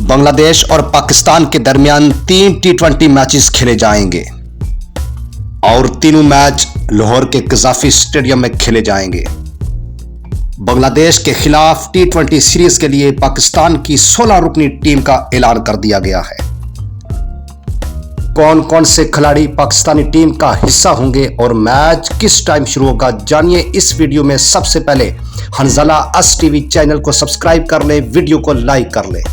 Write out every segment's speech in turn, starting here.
بنگلہ دیش اور پاکستان کے درمیان 3 ٹی20 میچز کھیلے جائیں گے اور تینوں میچ لاہور کے قذافی اسٹیڈیم میں کھیلے جائیں گے۔ بنگلہ دیش کے خلاف ٹی20 سیریز کے لیے پاکستان کی 16 رکنی ٹیم کا اعلان کر دیا گیا ہے۔ کون کون سے کھلاڑی پاکستانی ٹیم کا حصہ ہوں گے اور میچ کس ٹائم شروع ہوگا، جانیے اس ویڈیو میں۔ سب سے پہلے حنظلہ اس ٹی وی چینل کو سبسکرائب کر لیں، ویڈیو کو لائک کر لیں۔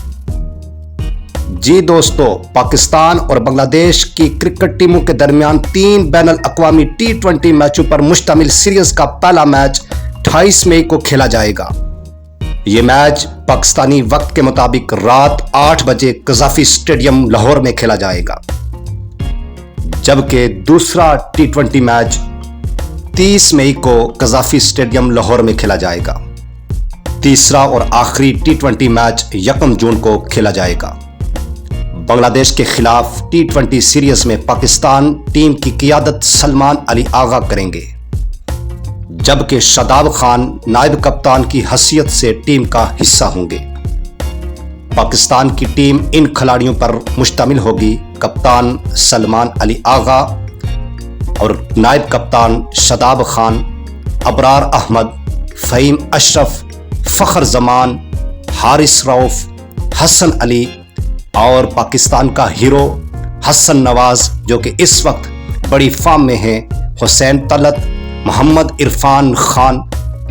جی دوستو، پاکستان اور بنگلہ دیش کی کرکٹ ٹیموں کے درمیان 3 بین الاقوامی ٹی20 میچوں پر مشتمل سیریز کا پہلا میچ 28 مئی کو کھیلا جائے گا۔ یہ میچ پاکستانی وقت کے مطابق رات 8 بجے قذافی اسٹیڈیم لاہور میں کھیلا جائے گا، جبکہ دوسرا ٹی20 میچ 30 مئی کو قذافی اسٹیڈیم لاہور میں کھیلا جائے گا۔ تیسرا اور آخری ٹی20 میچ 1 جون کو کھیلا جائے گا۔ بنگلہ دیش کے خلاف ٹی20 سیریز میں پاکستان ٹیم کی قیادت سلمان علی آغا کریں گے، جبکہ شاداب خان نائب کپتان کی حیثیت سے ٹیم کا حصہ ہوں گے۔ پاکستان کی ٹیم ان کھلاڑیوں پر مشتمل ہوگی: کپتان سلمان علی آغا اور نائب کپتان شاداب خان، ابرار احمد، فہیم اشرف، فخر زمان، حارث رؤف، حسن علی اور پاکستان کا ہیرو حسن نواز جو کہ اس وقت بڑی فارم میں ہیں، حسین طلعت، محمد عرفان خان،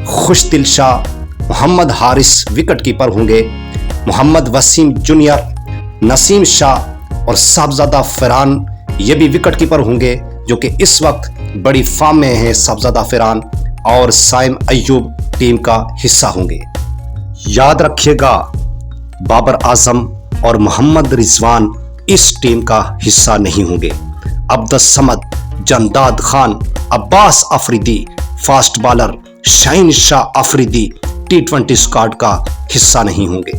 خوش دل شاہ، محمد حارث وکٹ کیپر ہوں گے، محمد وسیم جونیئر، نسیم شاہ اور صاحبزادہ فرحان یہ بھی وکٹ کیپر ہوں گے جو کہ اس وقت بڑی فارم میں ہیں۔ صاحبزادہ فرحان اور سائم ایوب ٹیم کا حصہ ہوں گے۔ یاد رکھیے گا، بابر اعظم اور محمد رضوان اس ٹیم کا حصہ نہیں ہوں گے۔ عبدالصمد، جنداد خان، عباس آفریدی، فاسٹ بالر شاہین شاہ آفریدی ٹی20 اسکواڈ کا حصہ نہیں ہوں گے۔